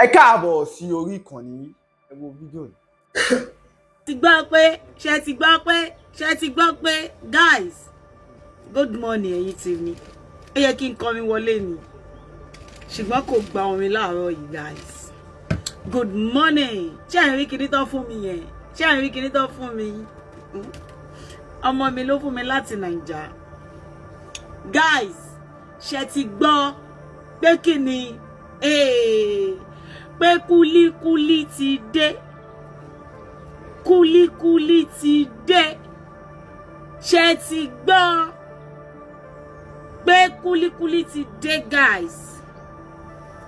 Ẹ káàbọ̀ sí orí ìkànnì ẹ wo fídíò yìí. Ṣé ti gbọ́ pé guys good morning ẹ̀yin tèmi. Ó yẹ kí n kọrin wọlé ni ṣùgbọ́n kò gba orin láàárọ̀ yìí guys. Good morning. Ṣé ẹ̀ ń rí kinní tán fún mi yẹn? Ṣé ẹ̀ ń rí kinní tán fún mi? Ọmọ mi ló fún mi láti Naija. Guys, ṣé ti gbọ́ pé kí ni pé kúlíkúlí ti dé. Kúlíkúlí ti dé. Ṣé ti gbọ́ pé kúlíkúlí ti dé guys.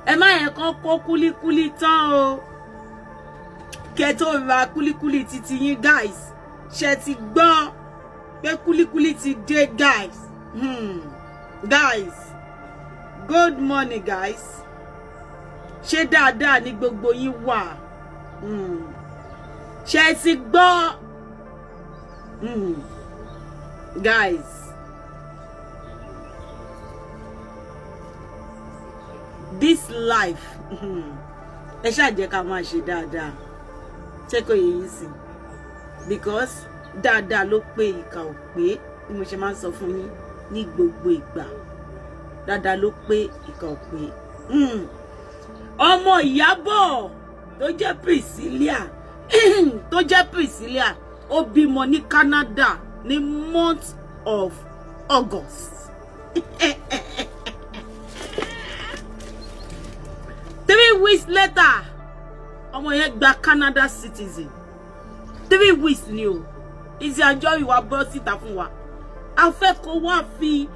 Ẹ má yẹ kán kó kúlíkúlí tán o. Kẹ́ tó ra kúlíkúlí titi yín guys. Ṣé ti gbọ́ pé kúlíkúlí ti dé guys. Guys, good morning guys. Ṣé dáadáa ni gbogbo yín wà? Ṣé ti gbọ́? Guys, this life ẹ ṣáà jẹ́ ká máa ṣe dáadáa. Ṣé kò yé yín sí? Because dáadáa ló pé ìkà ò pé bí mo ṣe máa ń sọ fún yín ní gbogbo ìgbà. Dáadáa ló pé ìkà ò pé. Ọmọ Iyabo tó jẹ́ Priscilla ó bímọ ní Canada ní month of August. 3 weeks later ọmọ yẹn gba Canada citizen. 3 weeks ni o. Lizzy Anjorin wá bọ́ síta fún wa. A fẹ́ kó wá fi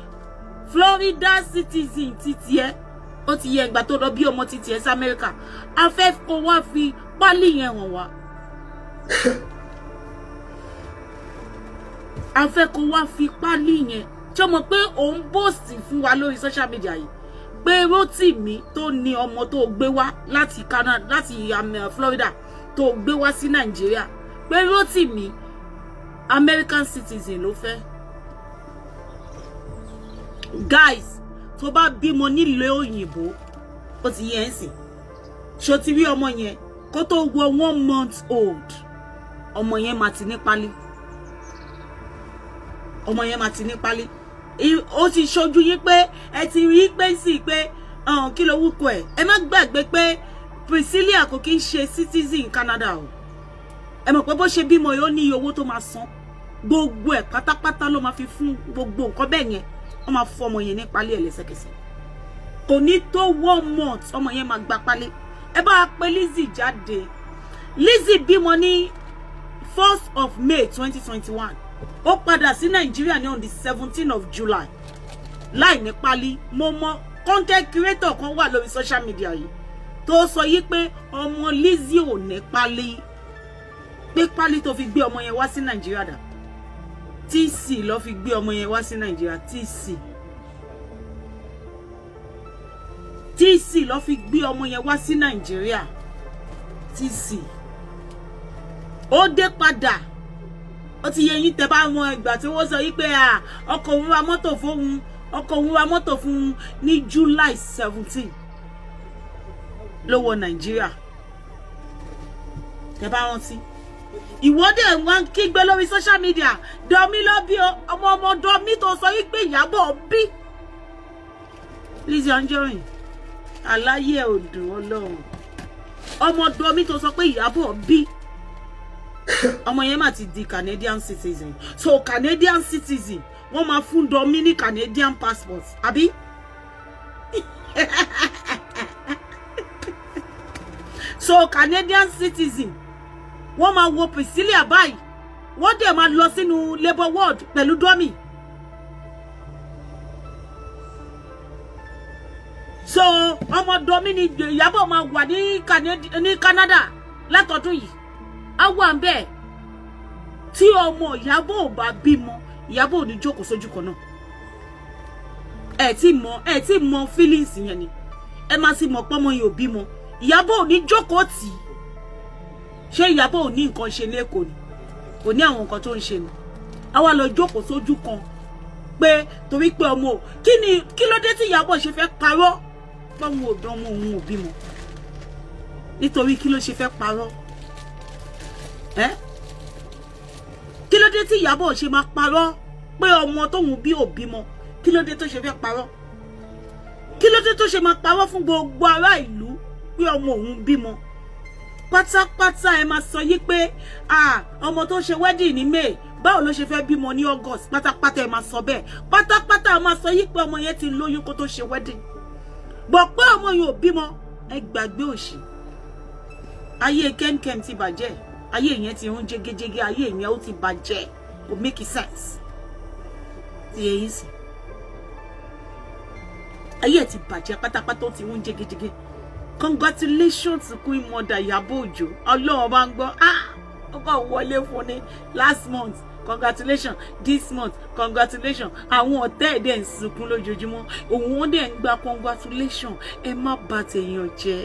Florida citizen títí ẹ ó ti yẹ ìgbà tó lọ bí ọmọ títí ẹ sí America. A fẹ́ kó wá fi pálí yẹn hàn wá. A fẹ́ kó wá fi pálí yẹn. Ṣé mọ̀ pé òun bóòsì fún wa lórí social media yìí pé Rotimi tó ní ọmọ tó gbé wá láti Canada láti Florida tó gbé wá sí Nigeria pé Rotimi American citizen ló fẹ́. Guys, tó bá bímọ nílé òyìnbó ó ti yẹ ń sìn. Ṣó ti rí ọmọ yẹn kó tó wọ 1 month old ọmọ yẹn máa ti ní pálí. Ọmọ yẹn máa ti ní pálí. Ó ti ṣojú yín pé ẹ ti rí pé sí pé kí ló wúkọ ẹ. Ẹ má gbàgbé pé Priscilla kò kí ń ṣe citizen Canada o. Ẹ mọ̀ pé bó ṣe bímọ yóò ní owó tó máa san. Gbogbo ẹ̀ pátápátá ló máa fi fún gbogbo nǹkan bẹ́ẹ̀ yẹn. Wọ́n máa fọ́ ọmọ yẹn ní pálí ẹ̀ lẹ́sẹ̀kẹsẹ̀. Kò ní tó 1 month ọmọ yẹn máa gba pálí. Ẹ bá pè Lizzy jáde. Lizzy bímọ ní 1st of May 2021. Ó padà sí Nigeria ní on the 17th of July. Láì ní pálí. Mo mọ content creator kan wà lórí social media yìí tó sọ yí pé ọmọ Lizzy ò ní pálí. Pé pálí tó fi gbé ọmọ yẹn wá sí Nigeria dà. TC ló fi gbé ọmọ yẹn wá sí Nigeria. TC ló fi gbé ọmọ yẹn wá sí Nigeria. TC ó dé padà. Ó ti yẹ yín tẹ́ bá wọn ìgbà tí wọ́n sọ yí pé ọkọ òun ra mọ́tò fún ní July 17 ló wọ Nigeria. Tẹ́ bá rántí. Ìwọ́dẹ̀ wọn kígbe lórí social media. Domi ló bí ọmọ Domi tó sọ yí pé Iyabo bí. Lizzy Anjorin aláyé òdùn Ọlọ́run. Ọmọ Domi tó sọ pé Iyabo bí. Ọmọ yẹn mà ti di Canadian citizen. So Canadian citizen wọ́n máa fún Domi ní Canadian passport àbí? So Canadian citizen wọ́n máa wo Priscilla báyìí. Wọ́n dẹ̀ máa lọ sínú labour ward pẹ̀lú Domi. So ọmọ Domi ni Iyabo máa wà ní Canada látọdún yìí. A wà ń bẹ́ẹ̀ tí ọmọ Iyabo ò bá bímọ Iyabo ò ní jókòó sójú kan náà. Ẹ ti mọ feelings yẹn ni. Ẹ má sì mọ̀ pé ọmọ yìí ò bímọ. Iyabo ò ní jókòó tì. Ṣé Iyabo ò ní nǹkan ṣe lẹ́kọ̀ọ́ ni? Kò ní àwọn nǹkan tó ń ṣe ni. A wá lọ jókòó sójú kan pé torí pé ọmọ kí ló dé tí Iyabo ṣe fẹ́ parọ́ pé òun ò bímọ. nítorí kí ló ṣe fẹ́ parọ́ kí ló dé tí Iyabo ṣe máa parọ́ pé ọmọ tóun bí ò bímọ kí ló dé tó ṣe fẹ́ parọ́ kí ló dé tó ṣe máa parọ́ fún gbogbo ará ìlú pé ọmọ òun bímọ pátápátá ẹ máa sọ yí pé ọmọ tó ṣe wedding ní May báwo ló ṣe fẹ́ bímọ ní August pátápátá ẹ máa sọ bẹ́ẹ̀ pátápátá ẹ máa sọ yí pé ọmọ yẹn ti lóyún kó tó ṣe wedding bọ̀ pé ọmọ yẹn ò bímọ ẹ gbàgbé òṣì ayé kẹ́mkẹ́m ti bàjẹ́ ayé yẹn ti ń jégéjégé ayé yẹn ó ti bàjẹ́ kò make sense ti èyí sí ayé ti bàjẹ́ pátápátá ó ti ń jégéjégé congratulations to Queen Mother Iyabo Ojo Ọlọ́run bá ń gbọ́ ó kàn wọlé fún ni last month congratulations this month congratulations àwọn ọ̀tá ẹ̀ dẹ̀ ń sunkún lójoojúmọ́ òun wọn dẹ̀ ń gba congratulations ẹ má bà tèèyàn jẹ́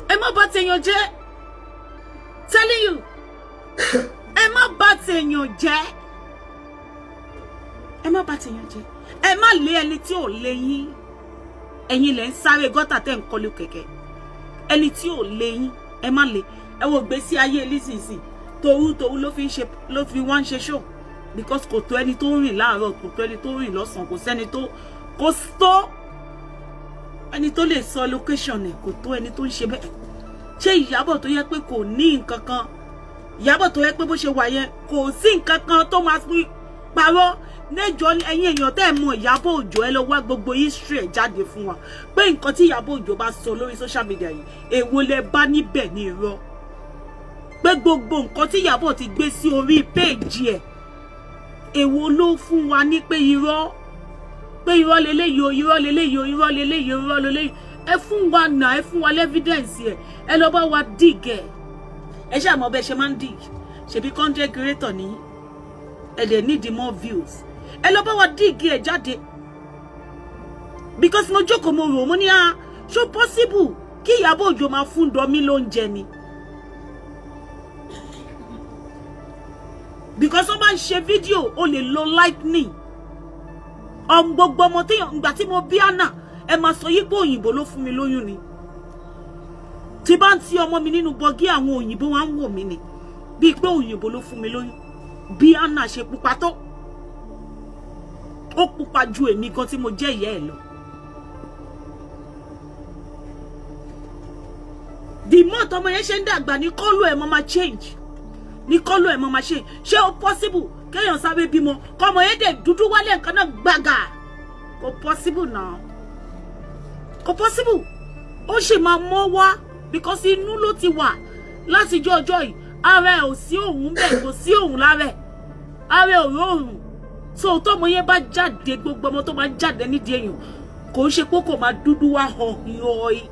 ẹ má bà tèèyàn jẹ́ telling you ẹ má bà tèèyàn jẹ́ ẹ má bà tèèyàn jẹ́ ẹ má lé ẹni tí ò lé yín ẹ̀yin lẹ ń sáré gọ́tà tẹ́ ń kọlu kẹ̀kẹ́ ẹni tí ò lé yín ẹ má lé ẹ wo gbèsè ayé Lizzy toru ló fi wá ń ṣe show because kò tó ẹni tó ń rìn láàárọ̀ kò tó ẹni tó ń rìn lọ́sàn kò sẹ́ni tó ẹni tó lè sọ location ẹ̀ kò tó ẹni tó ń ṣe bẹ́ẹ̀ ṣé Iyabo tó yẹ pé kò ní nǹkan kan Iyabo tó yẹ pé bó ṣe wà yẹn kò sí nǹkan kan tó máa fi parọ́ nẹjọ ẹ̀yin èèyàn tẹ́ mọ̀ Iyabo Ojo ẹ lọ wá gbogbo history ẹ̀ jáde fún wa pé nǹkan tí Iyabo Ojo bá sọ lórí social media yìí èwo lẹ bá níbẹ̀ ní irọ́ pé gbogbo nǹkan tí Iyabo ti gbé sí orí péèjì ẹ̀ èwo ló fún wa ní pé irọ́ leléyìí o irọ́ leléyìí o irọ́ leléyìí o irọ́ leléyìí ẹ fún wa náà ẹ fún wa evidence ẹ lọ bá wa dig ẹ ṣáà mọ̀ bẹ́ẹ̀ ṣe máa ń dig ṣebí content creator ní ẹ dẹ̀ need more views ẹ lọ bá wa díìgì ẹ jáde because mo jókòó mo rò mo ní ṣó possible kí Iyabo Ojo máa fún Domi lóúnjẹ ni because ó bá ń ṣe fídíò ó lè lo lightning gbogbo ọmọ téèyàn ìgbà tí mo bí Anna ẹ máa sọ yí pé òyìnbó ló fún mi lóyún ni tí bá ń ti ọmọ mi nínú bọgí àwọn òyìnbó wá ń wò mí ni bíi pé òyìnbó ló fún mi lóyún bí Anna ṣe pupa tó ó pupa ju èmi gan tí mo jẹ́ ìyá ẹ̀ lọ the more tọmọ yẹn ṣe ń dàgbà ní kọ́lù ẹ̀ máa change ní kọ́lù ẹ̀ máa change ṣé ó possible kéèyàn sáré bímọ kọ́mọ yẹn dẹ̀ dúdú wálé nǹkan náà gbàgà kò possible náà kò possible ó sì máa mọ́ wá because inú ló ti wà láti ọjọ́ yìí ara ẹ̀ ò sí òun bẹ́ẹ̀ kò sí òun lára ẹ̀ ara ẹ̀ ò rọrùn so tọ́mọ yẹn bá jáde gbogbo ọmọ tó máa jáde nídìí èèyàn kò ń ṣe pé kò máa dúdú wá họ̀hìnhọ̀hì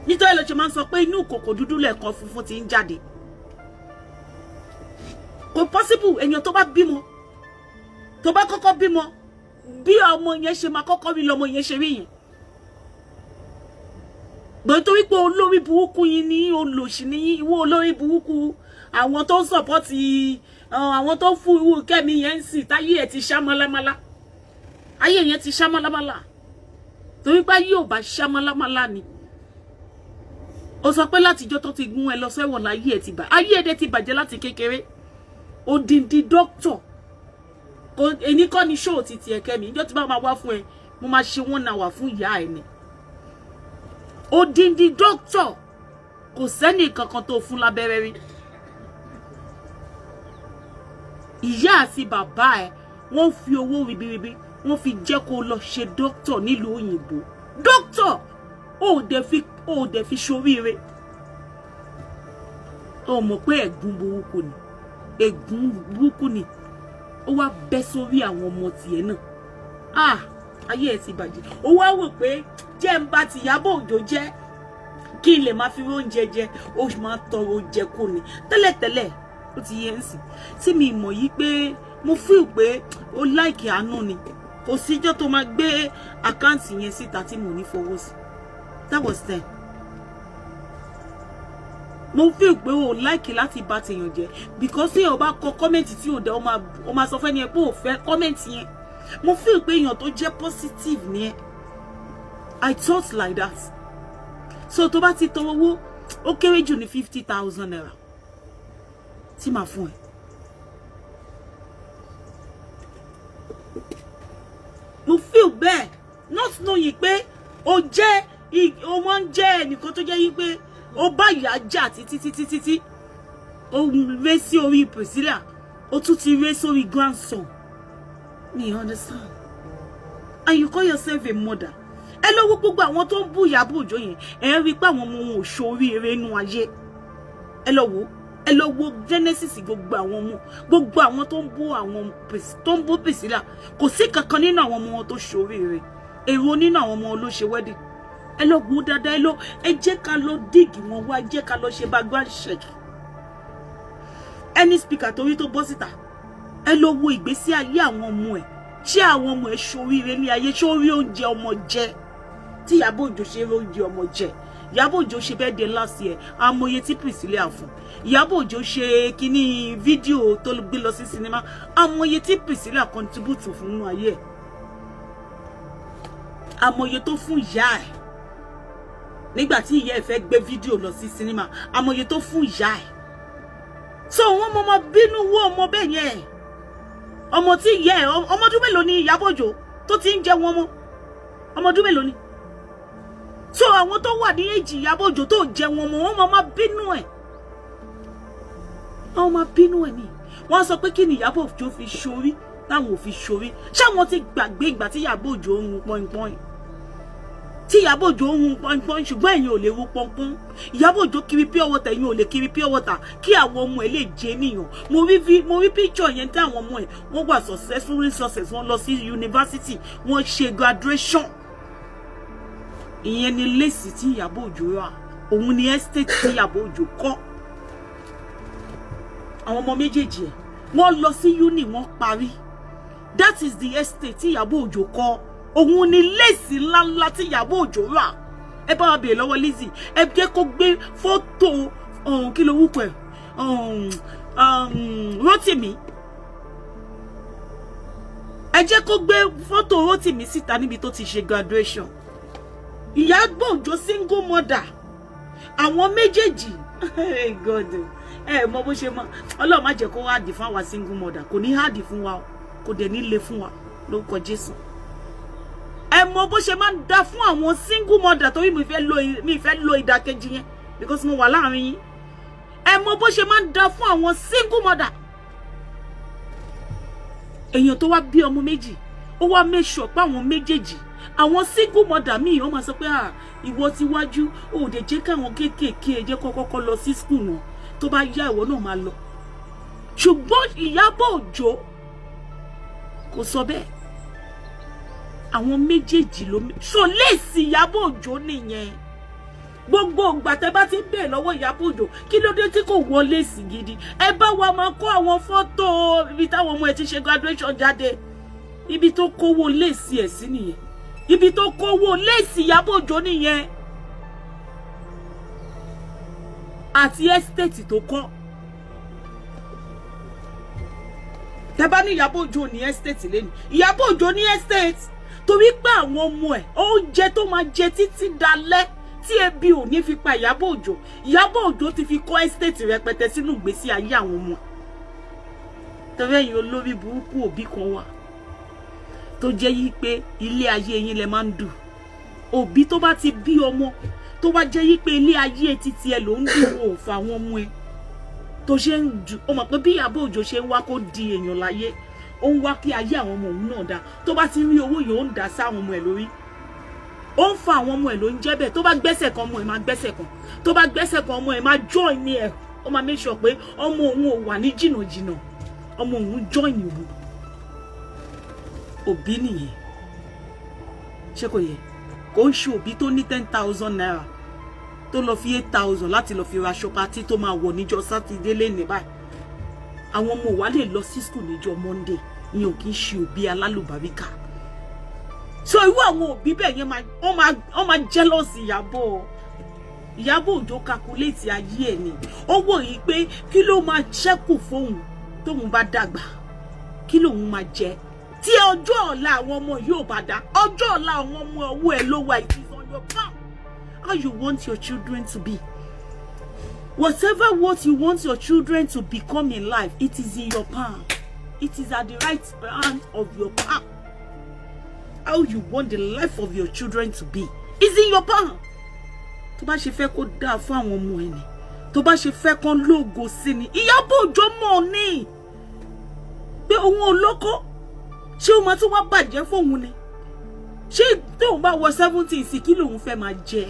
nítorí ló ṣe máa ń sọ pé inú kòkò dúdú lẹ́ẹ̀kan funfun ti ń jáde kò possible èèyàn tó bá bímọ tó bá kọ́kọ́ bímọ bí ọmọ yẹn ṣe máa kọ́kọ́ rí lọ́mọ yẹn ṣe rí yẹn gbọ́n torí pé olórí burúkú yín ní olòṣì ní ìwọ olórí burúkú àwọn tó ń sọ̀pọ́tì àwọn tó fún irú Kẹ́mi yẹn ń sì táyé ẹ̀ ti ṣá málámálá ayé yẹn ti ṣá málámálá torí pé ayé ò bá ṣá málámálá ni ó sọ pé látijọ́ tó ti gún ẹ lọ sẹ́wọ̀n láyé ẹ̀ ti bà ayé ẹ̀ ti bàjẹ́ láti kékeré odindi dókítọ̀ kò èyí kọ́ ni ṣóò ti tiẹ̀ Kẹ́mi ìjọ́ tí bá máa wá fún ẹ mo máa ṣe 1 hour fún ìyá ẹ̀ ni odindi dókítọ̀ kò sẹ́ni kankan tó fún lábẹ́rẹ́ rí ìyá àti bàbá ẹ̀ wọ́n fi owó ribiribi wọ́n fi jẹ́ kó lọ ṣe dókítọ̀ nílùú òyìnbó dókítọ̀ ó dẹ̀ fi ṣoríire ó mọ̀ pé ẹ̀gún burúkú ni ó wá bẹ́ sórí àwọn ọmọ tiẹ̀ náà ayé ẹ̀ ti bàjẹ́ ó wá wò pé jẹ́ ń bá ti Iyabo Ojo jẹ́ kí n lè máa fi oúnjẹ jẹ ó máa tọrọ oúnjẹ kò ní tẹ́lẹ̀tẹ́lẹ̀ ó ti yẹ ń sìn tí mi mọ̀ yí pé mo feel pé ó láìkì àánú ni kò síjọ́ tó máa gbé àkáǹtì yẹn síta tí mo ní fowó sí that was then mo feel pé ó láìkì láti bá tèèyàn jẹ because tí o bá kọ kọ́mẹ̀ntì tí ò dá o máa sọ fẹ́ni ẹ pé ò fẹ́ kọ́mẹ̀ntì yẹn mo feel pé èèyàn tó jẹ́ positive ni ẹ I thought like that. So tó bá ti tọrọ owó ó kéré jù ní 50,000 naira tí màá fún ẹ. Mo feel bad not knowing pé o máa ń jẹ́ ẹnìkan tó jẹ́ yí pé o bá ìyá jà títí o ré sí orí Priscilla o tún ti ré sórí grandson. Me understand. And you call yourself a mother. Ẹ lọ wo gbogbo àwọn tó ń bú Iyabo Ojo yẹn ẹ rí pé àwọn ọmọ wọn ò ṣoríire inú ayé. Ẹ lọ wo Genesis gbogbo àwọn tó ń bú Priscilla kò sí kankan nínú àwọn ọmọ wọn tó ṣoríire. Èrò nínú àwọn ọmọ wọn ló ṣe wedding. Ẹ lọ wo dáadáa ẹ jẹ́ ká lọ dig wọn wá, ẹ jẹ́ ká lọ ṣe background check. Any speaker torí tó bọ́ síta ẹ lọ wo ìgbésí ayé àwọn ọmọ ẹ̀. Ṣé àwọn ọmọ ẹ̀ ṣoríire ní ayé, ṣé ó rí oúnjẹ ọmọ jẹ? Tí Iyabo Ojo ṣe rí oúnjẹ ọmọ jẹ. Iyabo Ojo ṣe birthday last year amòye tí Priscilla fún. Iyabo Ojo ṣe kíní fídíò tó gbé lọ sí sinimá amòye tí Priscilla contribute fún inú ayé ẹ̀. Amòye tó fún ìyá ẹ̀ nígbà tí ìyá ẹ̀ fẹ́ gbé fídíò lọ sí sinimá, amòye tó fún ìyá ẹ̀. So wọ́n mọ bínú wo ọmọ bẹ́ẹ̀ yẹn. Ọmọ tí ìyá ẹ̀ ọmọ ọdún mélòó ni Iyabo Ojo tó ti ń jẹ wọn mọ́? Ọmọ ọdún mélòó ni? So àwọn tó wà ní èjì Iyabo Ojo tó jẹ wọn mọ́ wọ́n máa bínú ẹ̀. Wọ́n máa bínú ẹ̀ ni. Wọ́n sọ pé kí ni Iyabo Ojo fi ṣorí táwọn ò fi ṣorí. Ṣé àwọn ti gbàgbé ìgbà tí Iyabo Ojo ń hun pọ́npọ́n? Tí Iyabo Ojo ń hun pọ́npọ́n ṣùgbọ́n ẹ̀yin ò lè hu pọ́npọ́n. Iyabo Ojo kiri pure water, ẹ̀yin ò lè kiri pure water kí àwọn ọmọ ẹ̀ lè jẹ́ níyàn. Mo rí picture yẹn tí àwọn ọmọ ẹ̀ wọ́n wà successful success, wọ́n lọ sí university, wọ́n ṣe graduation. Ìyẹn ni Lizzy tí Iyabo Ojo rà. Òun ni estate tí Iyabo Ojo kọ́. Àwọn ọmọ méjèèjì ẹ̀ wọ́n lọ sí uni wọ́n parí. That is the estate tí Iyabo Ojo kọ́. Òun ni Lizzy ńláńlá tí Iyabo Ojo rà. Ẹ bá wa bèèrè lọ́wọ́ Lizzy ẹ jẹ́ kó gbé fọ́tò kí ló wúkọ ẹ̀ Rotimi. Ẹ jẹ́ kó gbé fọ́tò Rotimi síta níbi tó ti ṣe graduation. Iyabo Ojo single mother. Àwọn méjèèjì God ẹ mọ bó ṣe mọ Ọlọ́run má jẹ́ kó hard fún àwa single mother, kò ní hard fún wa kò dẹ̀ ní le fún wa lórúkọ Jésù. Ẹ mọ bó ṣe máa ń dá fún àwọn single mother torí mi fẹ́ lo ìdàkejì yẹn because mo wà láàrin yín. Ẹ mọ bó ṣe máa ń dá fún àwọn single mother. Èèyàn tó wá bí ọmọ méjì ó wá make sure pé àwọn méjèèjì àwọn single mother míì wọ́n máa sọ pé ìwọ ti wájú ó dẹ̀ jẹ́ káwọn kéékèèké ẹ jẹ́ kọ́kọ́ lọ sí school náà tó bá yá ìwọ náà máa lọ. Ṣùgbọ́n Iyabo Ojo kò sọ bẹ́ẹ̀. Àwọn méjèèjì ló so Lizzy Iyabo Ojo nìyẹn. Gbogbo ìgbà tẹ́ bá ti bẹ̀ lọ́wọ́ Iyabo Ojo kí ló dé tí kò wọ Lizzy gidi? Ẹ bá wa máa kó àwọn fọ́tò ibi táwọn ọmọ ẹ̀ ti ṣe graduation jáde. Ibi tó kówó Lizzy ẹ̀ sí nìyẹn. Ibi tó kówó Lizzy Iyabo Ojo nìyẹn. Àti estate tó kọ́. Tẹ́ bá ní Iyabo Ojo ní estate lẹ́nu. Iyabo Ojo ní estate torí pé àwọn ọmọ ẹ̀ oúnjẹ tó máa jẹ títí dalẹ́ tí ebi ò ní fi pa Iyabo Ojo. Iyabo Ojo ti fi kọ́ estate rẹpẹtẹ sínú ìgbésí ayé àwọn ọmọ. Torí ẹ̀yin olórí burúkú òbí kan wà tó jẹ́ yí pé ilé ayé yín lẹ máa ń dù. Òbí tó bá ti bí ọmọ tó wá jẹ́ yí pé ilé ayé títí ẹ ló ń dù ò fa àwọn ọmọ ẹ tó ṣe ń dù. Ó mọ̀ pé bí Iyabo Ojo ṣe ń wá kó di èèyàn láyé ó ń wá kí ayé àwọn ọmọ òun náà dá. Tó bá ti rí owó yìí ó ń dá sáwọn ọmọ ẹ lórí. Ó ń fa àwọn ọmọ ẹ ló ń jẹ́ bẹ́ẹ̀. Tó bá gbẹ́sẹ̀ kan ọmọ ẹ máa gbẹ́sẹ̀ kan. Tó bá gbẹ́sẹ̀ kan ọmọ ẹ máa join ní ẹ. Ó máa make sure pé ọmọ òun ò wà ní jìnnàjìnnà. Ọmọ òun join òun. Òbí nìyẹn. Ṣé kò yẹ? Kò ń ṣe òbí tó ní 10,000 naira tó lọ fi 8,000 láti lọ fi ra aṣọ pátí tó máa wọ̀ níjọ́ Sátidé lẹ́nìí báyìí. Àwọn ọmọ wa lè lọ sí school níjọ́ Monday. Ìyẹn ò kì í ṣe òbí alálùbáríkà. So irú àwọn òbí bẹ́ẹ̀ yẹn wọ́n máa jealous Iyabo Ojo calculate ayé ẹ̀ ni. Ó wò yí pé kí ló máa ṣẹ́kù fóun tóun bá dàgbà. Kí lòun máa jẹ tí ọjọ́ ọ̀la àwọn ọmọ yóò bá dá, ọjọ́ ọ̀la àwọn ọmọ ọwọ́ ẹ ló wà, it is on your palm. How you want your children to be. Whatever what you want your children to become in life, it is in your palm. It is at the right hand of your palm. How you want the life of your children to be is in your palm. Tó bá ṣe fẹ́ kó dáa fún àwọn ọmọ ẹni, tó bá ṣe fẹ́ kán lógo sí ni, Iyabo Ojo mọ̀ ni pé òun olóko ṣé ó máa tún wá bàjẹ́ fóun ni, ṣé tóun bá wọ 70 sí kí lòun fẹ́ máa jẹ.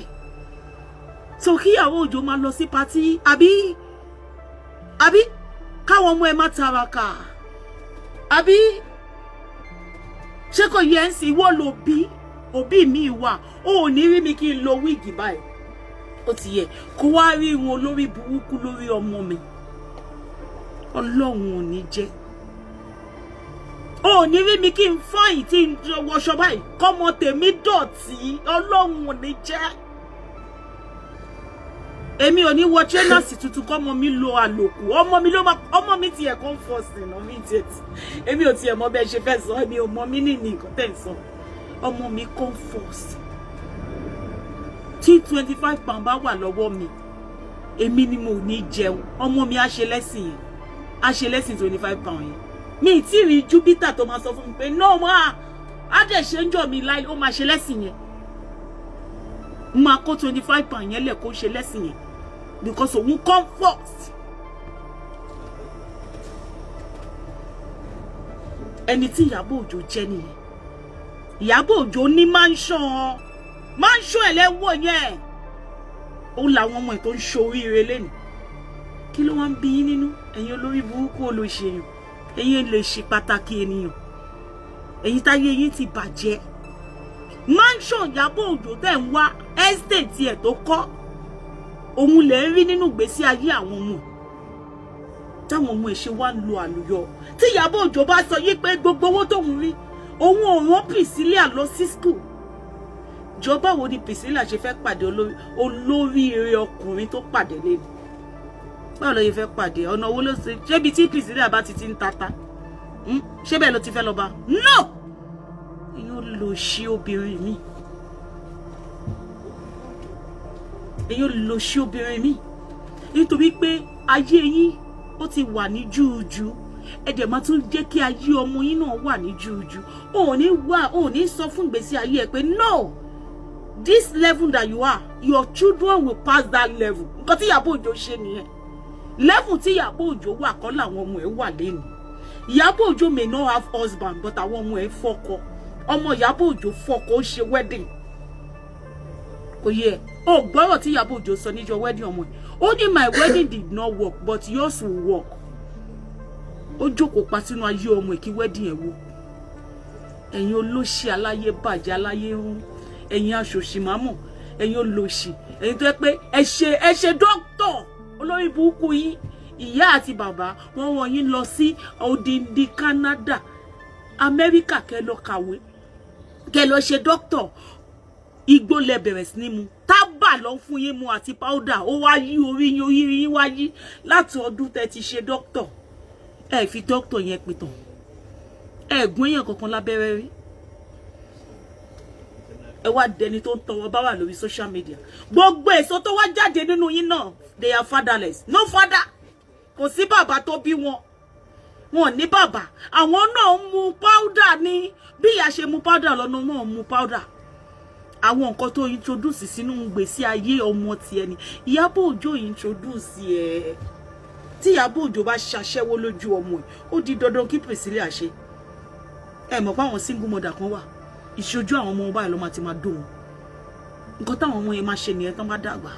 So kí Iyabo Ojo máa lọ sí party àbí káwọn ọmọ ẹ má taraka àbí ṣé kò yẹ ń sí ìwọ ló bí òbí mi wà ó ní rí mi kí n lo wíìgì báyìí ó ti yẹ kó wá rí wọn lórí burúkú lórí ọmọ mi. Ọlọ́run ò ní jẹ́ ó ní rí mi kí n fáyìn tí n wọṣọ báyìí kọ́mọ tèmi dọ̀tí. Ọlọ́run ò ní jẹ́. Èmi ò ní wọ trainers tuntun kọ́mọ mi lo àlòkù. Ọmọ mi tiẹ̀ comfort náà mi tiẹ̀ èmi ò tiẹ̀ mọ̀ bẹ́ẹ̀ ṣe fẹ́ sọ, èmi ò mọ̀ mí ní nǹkan tẹ́ ń sọ. Ọmọ mi comfort tí 25 pound bá wà lọ́wọ́ mi, èmi ni mo ní jẹun. Ọmọ mi á ṣe lẹ́sìn 25 pound yẹn. Mi tí rí Jupiter tó máa sọ fún mi pé no ma á dẹ̀ ṣe ń jọ mi láì ó máa ṣe lẹ́sìn yẹn. Máa kó 25 pound yẹn lẹ̀ kó ṣe lẹ́sìn yẹn because òun comfort. Ẹni tí Iyabo Ojo jẹ́ nìyẹn. Iyabo Ojo ní mansion ẹlẹ́wọ̀ yẹn. Ó làwọn ọmọ ẹ̀ tó ń ṣoríire lẹ́nu. Kí ló wá ń bí yín nínú ẹ̀yin olórí burúkú olóṣèlú, ẹ̀yin lè ṣe pàtàkì ènìyàn, ẹ̀yin táyé yín ti bàjẹ́. Mansion Iyabo Ojo tẹ̀ ń wá estate ẹ̀ tó kọ́ òun lè rí nínú ìgbésí ayé àwọn ọmọ táwọn ọmọ ẹ̀ ṣe wá ń lo àlùyọ. Tí Iyabo Ojo bá sọ yí pé gbogbo owó tóun rí òun ò rán Priscilla lọ sí school, jọba wo ni Priscilla ṣe fẹ́ pàdé olóríire ọkùnrin tó pàdé lẹ́nu? Báwo ló yẹ fẹ́ pàdé? Ọ̀nà owó ló ṣe ṣébi tí Priscilla bá ti ń tata ṣé bẹ́ẹ̀ ló ti fẹ́ lọ bá? No! Èyàn lò ṣí obìnrin mi. Nítorí pé ayé yín ó ti wà ní júùjú. Ẹ dẹ̀ máa tún jẹ́ kí ayé ọmọ yín náà wà ní júùjú. Ó ní sọ fún ìgbésí ayé ẹ pé no, this level that you are, your children will pass that level. Nǹkan tí Iyabo Ojo ṣe nìyẹn. Level tí Iyabo Ojo wà kọ́ làwọn ọmọ ẹ̀ wà lẹ́nu. Iyabo Ojo may not have husband but àwọn ọmọ ẹ̀ fọ́kọ. Ọmọ Iyabo Ojo fọ́kọ ó ṣe wedding. Kò yẹ ó gbọ́rọ̀ tí Iyabo Ojo sọ níjọ́ wedding ọmọ ẹ̀. Ó ní my wedding did not work but yours will work. Ó jókòó pa sínú ayé ọmọ ẹ̀ kí wedding ẹ̀ wò. Ẹ̀yin olóṣì aláyé bàjẹ́ aláyé rún, ẹ̀yin aṣòṣì mámọ̀, ẹ̀yin olóṣì, ẹ̀yin tó yẹ pé ẹ ṣe doctor olórí burúkú yín. Ìyá àti bàbá wọ́n wọ́n yín lọ sí odindi Canada, America kẹ́ lọ kàwé, kẹ́ lọ ṣe doctor. Igbó lẹ bẹ̀rẹ̀ sí ní mu, tábà lọ fún yín mu àti powder. Ó wá yí orí yín wá yí láti ọdún tẹ́ ti ṣe doctor. Ẹ fi doctor yẹn pìtàn. Ẹ gún èèyàn kankan lábẹ́rẹ́ rí. Ẹ wá dẹni tó ń tọwọ́ bá wà lórí social media. Gbogbo èso tó wá jáde nínú yín náà, they are fatherless. No father. Kò sí bàbá tó bí wọn. Wọn ní bàbá. Àwọn náà mu powder ni. Bí ìyá ṣe mu powder lọ́nà náà mu powder. Àwọn nǹkan tó introduce sínú ìgbésí ayé ọmọ ti ẹni. Iyabo Ojo introduce ẹ̀. Tí Iyabo Ojo bá ṣaṣẹ́wó lójú ọmọ ẹ̀, ó di dandan kí Priscilla ṣe. Ẹ mọ̀ pé àwọn single mother kan wà. Ìṣojú àwọn ọmọ báyìí ló máa ti máa dùn. Nǹkan táwọn ọmọ yẹn máa ṣe nìyẹn tán bá dàgbà.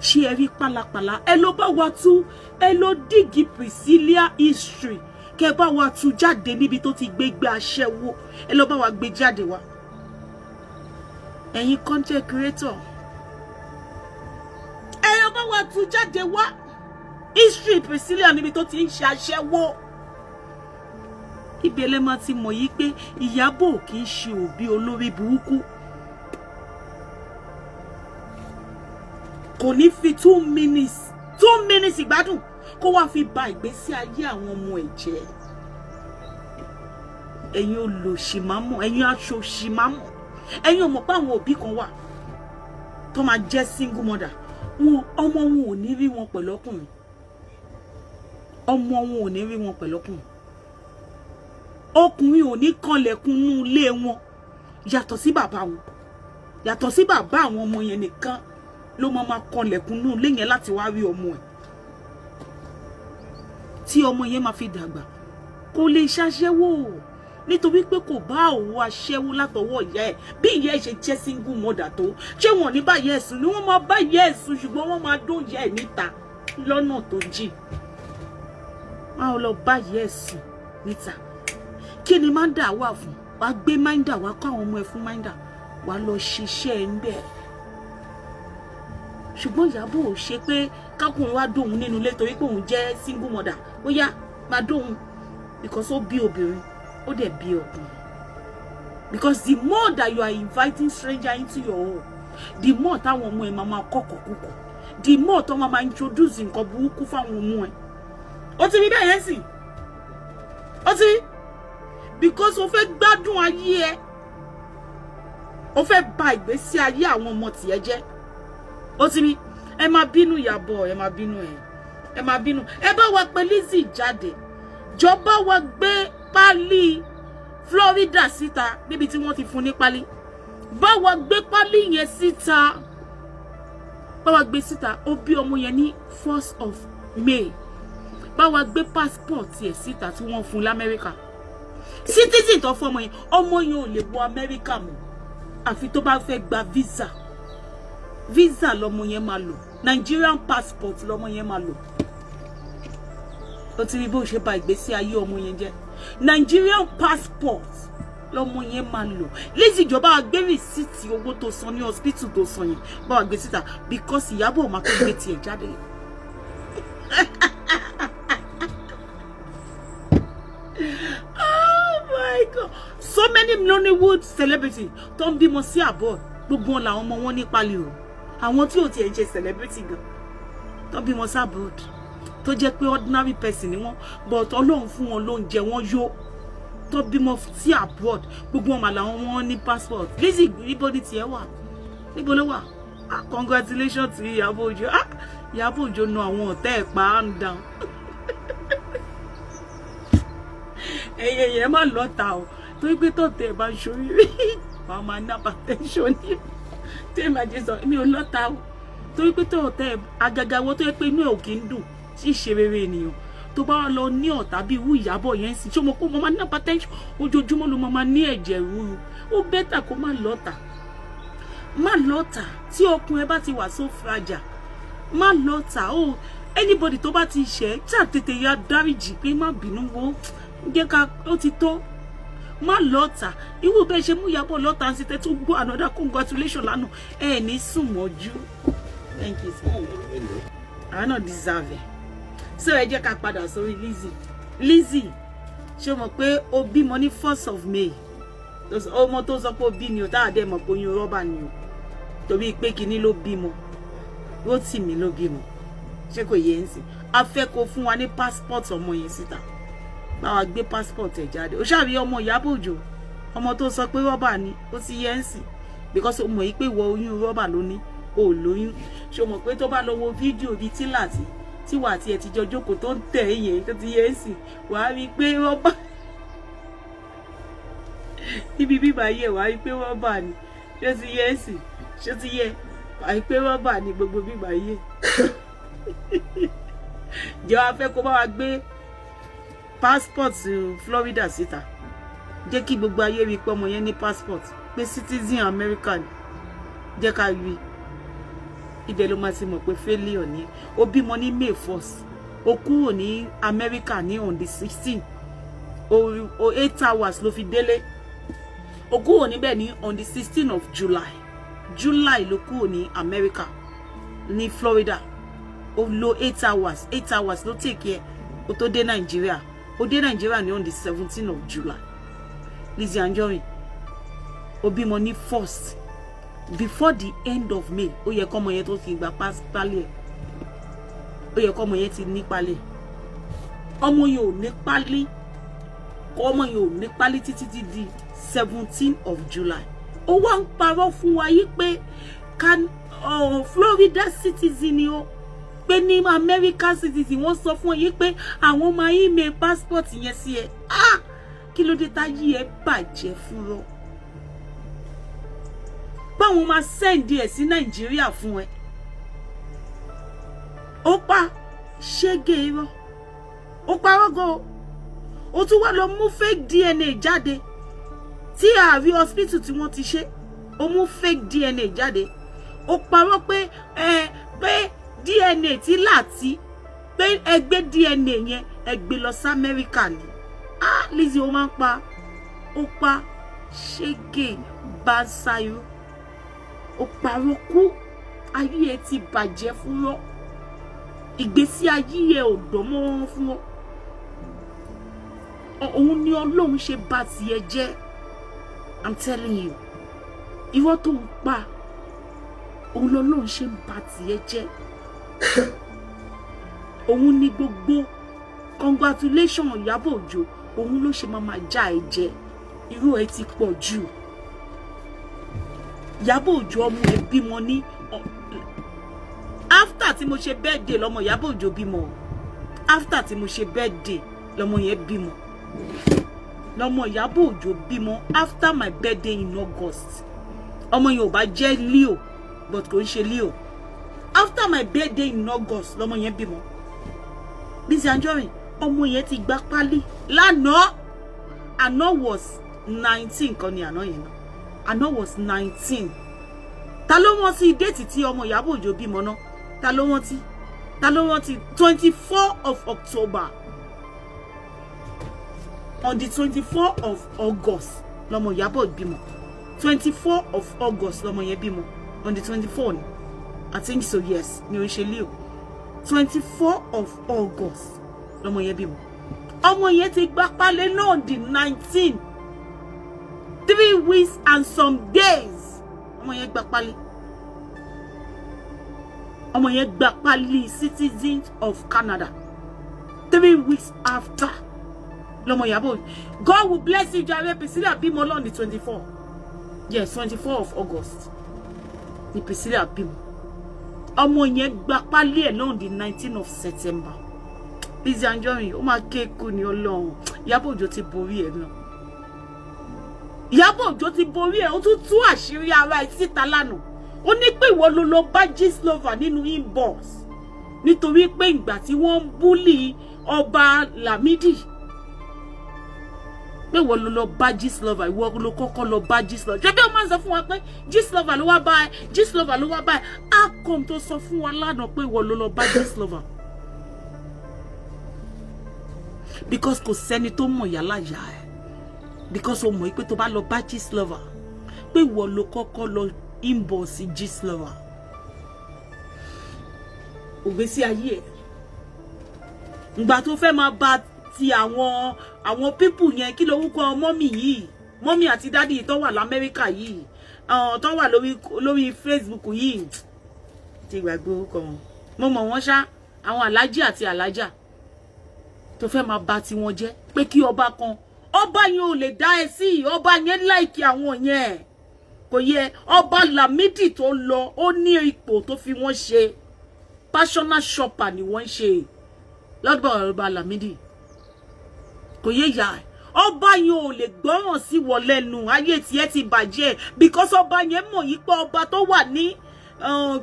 Ṣé ẹ rí pálapàla? Ẹ lọ bá wa tú, ẹ lọ dígí Priscilla history. Kẹ́ bá wa tú jáde níbi tó ti gbé aṣẹ́wó. Ẹ lọ bá wa gbé jáde wá. Ẹ̀yin content creator. Ẹ lọ bá wa tú jáde wá. History Priscilla níbi tó ti ń ṣe aṣẹ́wó. Ibele máa ti mọ̀ yí pé Iyabo kì í ṣe òbí olórí burúkú. Kò ní fi 2 minutes ìgbádùn kó wá fi ba ìgbésí ayé àwọn ọmọ ẹ̀ jẹ́. ẹ̀yin olòṣì máa mọ̀, ẹ̀yin aṣòṣì máa mọ̀, ẹ̀yin ò mọ̀ pé àwọn òbí kan wà tó máa jẹ́ single mother, wọn ọmọ wọn ò ní rí wọn pẹ̀lú ọkùnrin, ọmọ wọn ò ní rí wọn pẹ̀lú ọkùnrin, ọkùnrin ò ní kanlẹ̀kùn nú ilé wọn yàtọ̀ sí bàbá wọn, yàtọ̀ sí bàbá àwọn ọmọ yẹn nìkan ló máa kanlẹ̀kùn nú ilé yẹn láti wá rí ọmọ ẹ̀, tí ọmọ yẹn máa fi dàgbà kò lè ṣaṣẹ́wó nítorí pé kò bá òwò aṣẹ́wó látọwọ́ ìyá ẹ̀. Bí ìyá ẹ̀ ṣe jẹ́ single mother tó, ṣé wọn ní bá ìyá ẹ̀ sùn ni wọ́n máa bá ìyá ẹ̀ sùn, ṣùgbọ́n wọ́n máa dó ìyá ẹ̀ níta lọ́nà tó jìn, wọ́n á lọ bá ìyá ẹ̀ sùn níta. Kí ni máńdà wà fún? Wàá gbé máńdà, wàá kọ́ àwọn ọmọ ẹ̀ fún máńdà, wàá lọ ṣiṣẹ́ ẹ̀ ń bẹ̀. Ṣùgbọ́n Iyabo ò ṣe pé kákùnrin wá dóhun nínú ilé torí pé òun jẹ́ single mother, ó yá máa dóhun, because ó bí obìnrin ó dẹ̀ bí ọkùnrin. Because the more that you are inviting stranger into your home, the more táwọn ọmọ ẹ̀ máa kọ́kọ́ kúkọ̀, the more tó máa introduce nǹkan burúkú fáwọn ọmọ ẹ̀. Ó ti rí bẹ́ẹ̀ yẹn sì, ó ti rí, because ó fẹ́ gbádùn ayé ẹ, ó fẹ́ bà ìgbésí ayé àwọn ọmọ tiẹ̀ jẹ́. Ó ti rí, ẹ má bínú Iyabo, ẹ má bínú ẹ má bínú. Ẹ bá wa pè Lizzy jáde, jọba wa gbé pálí Florida síta níbi tí wọ́n ti fún ní pálí, bá wa gbé pálí yẹn síta, bá wa gbé síta. Ó bí ọmọ yẹn ní 1st of May, bá wa gbé passport yẹn síta tí wọ́n fún l'Amẹ́ríkà. Citizen tó fún ọmọ yẹn ò lè wọ Amẹ́ríkà mọ́ àfi tó bá fẹ́ gba visa. Visa lọmọ yẹn máa lò, Nigerian passport lọmọ yẹn máa lò. Ó ti rí bó ṣe bà ìgbésí ayé ọmọ yẹn jẹ́. Nigerian passport lọmọ yẹn máa lò. Lizzy ìjọba gbé rìsíìtì owó tó san ní hospital tó san yẹn bá wa gbé síta, because Iyabo máa tó gbé tiẹ̀ jáde. Oh my God, so many Nollywood celebrities tó ń bímọ sí abroad, gbogbo wọn làwọn ọmọ wọn ní pálí o. Àwọn tí ò tiẹ̀ ń ṣe celebrity gan tó bímọ sí abroad, tó jẹ́ pé ordinary person ni wọ́n, but Ọlọ́run fún wọn lóúnjẹ wọn yó, tó bímọ sí abroad, gbogbo wọn mà làwọn wọn ní passport. Lizzy níbo ni tiẹ̀ wà? Níbo ló wà? Congratulations to Iyabo Ojo. Iyabo Ojo nu àwọn ọ̀tá ẹ̀ pa hand down. Ẹ̀yẹ má lọ́ta o, torí pé tọ̀tẹ̀ ẹ̀ bá ń ṣoríire wàá máa ní hypertension ní tí màá jẹ sọ mi ò lọ́ta o, torí pé tọ̀tẹ̀ ẹ̀ àgàgà wọ́n tó yẹ pé inú ẹ̀ ò kí ń dùn sí ìṣerere ènìyàn, tó bá wà lọ ní ọ̀tá bí irú Iyabo yẹn sì, tí ó mọ̀ pé mo máa ní hypertension ojoojúmọ́ ló máa ní ẹ̀jẹ̀ ríru. Ó bẹ́tà kó má lọ́ta, má lọ́ta. Tí ọkùnrin ẹ bá ti wà so fragile, má lọ́ta. Ó anybody tó bá ti ṣẹ̀ tí àtètè ya dáríjì pé má bínú wo jẹ́ ká ó ti tó, má lọ́ta. Irú bẹ́ẹ̀ ṣe mú Iyabo lọ́ta sí tẹ́ tó gbọ́ another congratulation lánàá, ẹ ní sùn mọ́jú. Thank you so much. I don't deserve it. So ẹ jẹ́ ká padà sórí Lizzy. Lizzy, ṣé o mọ̀ pé ó bímọ ní 1st of May? Ọmọ tó sọ pé ó bí ni o, táà dé mọ̀ pé oyún rọ́bà ni o, torí pé kíní ló bímọ, Rótìmí ló bímọ. Ṣé kò yé ń sìn? A fẹ́ kó fún wa ní passport ọmọ yẹn síta, bá wa gbé passport ẹ̀ jáde. Ó ṣàbí ọmọ Iyabo Ojo, ọmọ tó sọ pé rọ́bà ni, ó ti yé ń sìn, because ó mọ̀ yí pé ìwọ oyún rọ́bà ló ní, ó lóyún. Ṣé o mọ̀ pé tó bá lọ wo fídíò bíi tí wà tí ẹ ti jọ jókòó tó ń tẹ̀ yẹn tó ti yé ń sìn, wàá rí pé rọ́bà níbi bíbá yẹ, wàá rí pé rọ́bà ni. Ṣé ti yé ń sìn? Ṣé ti yé? Wàá rí pé rọ́bà ni gbogbo bíbá yẹ. Jẹ́ wá fẹ́ kó bá wa gbé passport Florida síta, jẹ́ kí gbogbo ayé rí pé ọmọ yẹn ní passport, pé citizen America ni, jẹ́ ká rí. Ibẹ̀ ló máa ti mọ̀ pé failure ni. Ó bímọ ní May 1st, ó kúrò ní America ní on the 16th, ó 8 hours ló fi délé. Ó kúrò níbẹ̀ ní on the 16th of July ló kúrò ní America ní Florida. Ó lò 8 hours ló take care ó tó dé Nigeria. Ó dé Nigeria ní on the 17th of July. Lizzy Anjorin, ó bímọ ní 1st, before the end of May. Ó yẹ kọ́mọ yẹn tó ti gba pálí ẹ̀, ó yẹ kọ́mọ yẹn ti ní pálí. Ọmọ yẹn ò ní pálí, ọmọ yẹn ò ní pálí títí di 17 of July. Ó wá ń parọ́ fún wa yí pé Florida citizen ni ó pé ní American citizen wọ́n sọ fún yí pé àwọn máa email passport yẹn sí ẹ. Kí ló dé tá yí ẹ bàjẹ́ fúnrọ́? Báwọn máa send ẹ sí Nàìjíríà fún ẹ. Ó pa ṣége irọ́. Ó parọ́ gan. Ó tún wá lọ mú fake DNA jáde tí àárí hospital tí wọ́n ti ṣe. Ó mú fake DNA jáde. Ó parọ́ pé pé DNA tí láti pé ẹgbẹ́ DNA yẹn ẹgbẹ́ lọ sí Amẹ́ríkà ni. Lizzy ó máa ń pa. Ó pa ṣége bansayo. Ó parọ́ kú. Ayé ẹ ti bàjẹ́ fúnrọ́. Ìgbésí ayé ẹ ò dánmọ́ fún ọ. Òun ni Ọlọ́run ṣe bá tiẹ̀ jẹ́. I'm telling you. Irọ́ tó ń pa. Òun lọ́lọ́run ṣe ń bá tiẹ̀ jẹ́. Òun ni gbogbo congratulations Iyabo Ojo. Òun ló ṣe máa já ẹ jẹ. Irú ẹ ti pọ̀ jù. Iyabo Ojo ọmọ ẹ bímọ ní after tí mo ṣe birthday lọ́mọ Iyabo Ojo bímọ. After tí mo ṣe birthday lọ́mọ yẹn bímọ. Lọ́mọ Iyabo Ojo bímọ after my birthday in August. Ọmọ yẹn ò bá jẹ́ Leo but kò ń ṣe Leo. After my birthday in August lọ́mọ yẹn bímọ. Lizzy Anjorin ọmọ yẹn ti gbá pálí lánàá. Àná was 19 kan ni àná yẹn náà. Àná was 19. Ta ló wọ́n sí déètì tí ọmọ Iyabo Ojo bímọ náà? Ta ló wọ́n tí? Ta ló wọ́n tí? 24 of October. On the 24 of August lọ́mọ Iyabo bímọ. 24 of August lọ́mọ yẹn bímọ. On the 24 I think so, yes. Ni o ṣe Leo. 24 of August lọ́mọ yẹn bímọ. Ọmọ yẹn ti gbá pálí náà on the 19. 3 weeks and some days. Ọmọ yẹn gbá pálí. Ọmọ yẹn gbá pálí citizen of Canada. 3 weeks after. Lọ́mọ Iyabo. God will bless you, Jare. Priscilla bímọ on the 24. Yes, 24 of August. Ni Priscilla bímọ. Ọmọ yẹn gbá pálí ẹ̀ on the 19 of September. Lizzy Anjorin, ó máa kéku ni Ọlọ́run. Iyabo Ojo ti borí ẹ̀ náà. Iyabo Ojo ti borí ẹ̀, ó tún tú àṣírí ara ẹ̀ síta lánàá. Ó ní pé ìwọ ló lọ bá Gistlover nínú inbox. Nítorí pé ìgbà tí wọ́n ń búlì ọba Lamidi. Pé ìwọ ló lọ bá Gistlover, ìwọ ló kọ́kọ́ lọ bá Gistlover. Ṣé bí o máa ń sọ fún wa pé Gistlover ló wá bá ẹ, Gistlover ló wá bá ẹ. Á kọ́m tó sọ fún wa lánàá pé ìwọ ló lọ bá Gistlover. Because kò sẹ́ni tó mọ̀ yálà yá ẹ. Because o mọ̀ pé tó bá lọ bá Gistlover pé ìwọ ló kọ́kọ́ lọ inbox Gistlover. Ògbésí ayé ẹ̀. Ìgbà tó fẹ́ máa bá ti àwọn people yẹn kí lórúkọ mọ́mì yìí. Mọ́mì àti dádì tó wà l'Amẹ́ríkà yìí. Tó wà lórí Facebook yìí. Ti gbàgbé orúkọ wọn. Mo mọ̀ wọ́n ṣá àwọn alájì àti alájà. Tó fẹ́ máa bá ti wọn jẹ́ pé kí ọba kan ọba yẹn ò lè dá ẹ sí ọba yẹn láìkí àwọn yẹn kò yẹ ọba Lamidi tó lọ ó ní ipò tó fi wọ́n ṣe personal shopper ni wọ́n ṣe lọ́dọ̀ ọba Lamidi kò yẹ yà ọba yẹn ò lè gbọ́ràn sí wọ lẹ́nu ayé tiẹ̀ ti bàjẹ́ because ọba yẹn mọ̀ yí pé ọba tó wà ní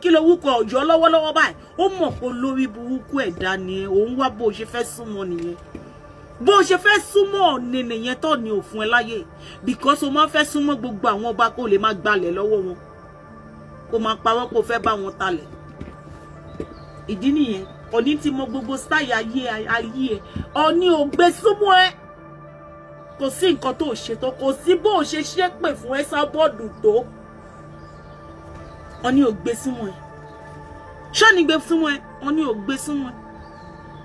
kí ló wúkọ Ọ̀yọ́ lọ́wọ́lọ́wọ́ báyìí ó mọ̀ pé lórí burúkú ẹ̀dá ni òun wá bó ṣe fẹ́ súnmọ́ nìyẹn bó ṣe fẹ́ súnmọ́ ni nìyẹn tó ní òfun ẹ láyé because o máa fẹ́ súnmọ́ gbogbo àwọn ọba kó lè máa gbalẹ̀ lọ́wọ́ wọn kó máa parọ́ kó fẹ́ bá wọn talẹ̀ ìdí nìyẹn Ọọ̀ni ti mọ gbogbo style ayé ẹ Ọọ̀ni ò gbé súnmọ́ ẹ kò sí nǹkan tó ṣe tó kò sí bó ṣe ṣépè fún ẹ sábọ́ọ̀dù tó Ọọ̀ni ò gbé súnmọ́ ẹ ṣọ́ni gbé súnmọ́ ẹ Ọọ̀ni ò gbé súnmọ́ ẹ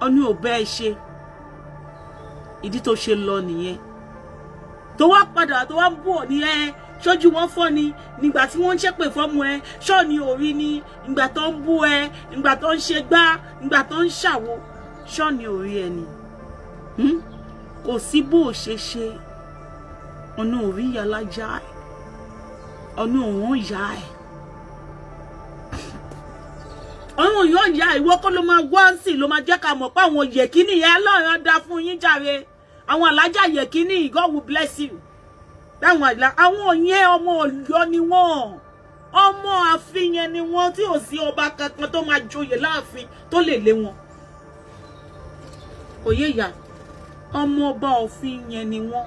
Ọọ̀ni ò bẹ́ ẹ ṣe ìdí tó ṣe lọ nìyẹn tó wá padà tó wá ń bú Ọọ̀ni ẹ ṣojú wọn fọ́ ni nígbà tí wọ́n ń ṣépè fọ́mọ ẹ ṣọ́ni orí ni ìgbà tó ń bú ẹ ìgbà tó ń ṣe gbá ìgbà tó ń ṣàwo ṣọ́ni orí ẹ ni kò sí bó ṣe ṣe ọ̀nà orí alájà ẹ̀ ọ̀nà òun ìyá ẹ̀ ọ̀nà yóò yá ìwọ kọ́ ló máa wá sí ló máa jẹ́ ká mọ̀ pé àwọn yẹ̀kíní yẹn lọ́rọ̀ dá fún yín jàre àwọn alájà yẹ̀kíní God will bless you àwọn yẹn ọmọ Ọ̀yọ́ ni wọ́n ọmọ ààfin yẹn ni wọ́n tí ò sí ọba kankan tó máa joyè láàfin tó lè lé wọn òye ìyá ọmọ ọba òfin yẹn ni wọ́n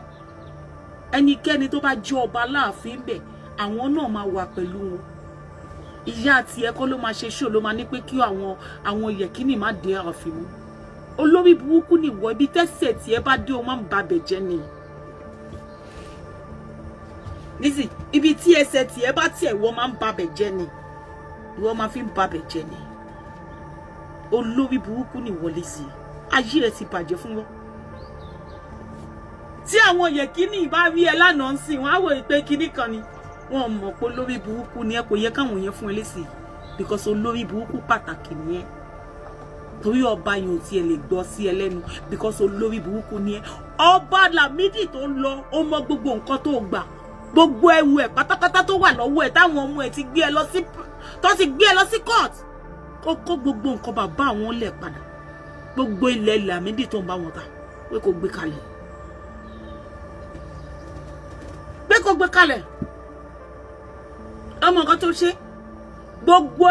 ẹnikẹ́ni tó bá jẹ́ ọba láàfin bẹ̀ àwọn náà máa wà pẹ̀lú wọn ìyá àti ẹ̀kọ́ ló máa ṣe ṣó ló máa ní pé kí àwọn yẹ̀kíní má dé ààfin mọ́ olórí burúkú nìwọ ibi tẹ́sẹ̀ tí ẹ bá dé o máa ń babẹ̀ jẹ́ ni Lizzy ibi tí ẹsẹ̀ tí ẹ bá tiẹ̀ wọ́n máa ń babẹ̀ jẹ́ ni ìwọ máa fi ń babẹ̀ jẹ́ ni olórí burúkú nìwọ Lizzy ayé ẹ ti bàjẹ́ fún wọn tí àwọn yẹ̀kíní bá rí ẹ lánàá sí wọn á wò pé kinní kan ni wọn mọ̀ pé olórí burúkú ni ẹ kò yẹ káwọn yẹn fún ẹ lésì because olórí burúkú pàtàkì ni ẹ torí ọba yẹn ò tiẹ̀ lè gbọ́ sí ẹ lẹ́nu because olórí burúkú ni ẹ ọba Lámídì tó ń lọ ó mọ gbogbo nǹkan tó gbà gbogbo ẹrù ẹ pátápátá tó wà lọ́wọ́ ẹ táwọn ọmọ ẹ ti gbé ẹ lọ sí court kó gbogbo nǹkan bàbá àwọn lẹ̀ padà gbogbo ilẹ̀ Lámídì tó ń bá wọn ta pé kò gbé kalẹ̀ ọmọ nǹkan tó ṣe gbogbo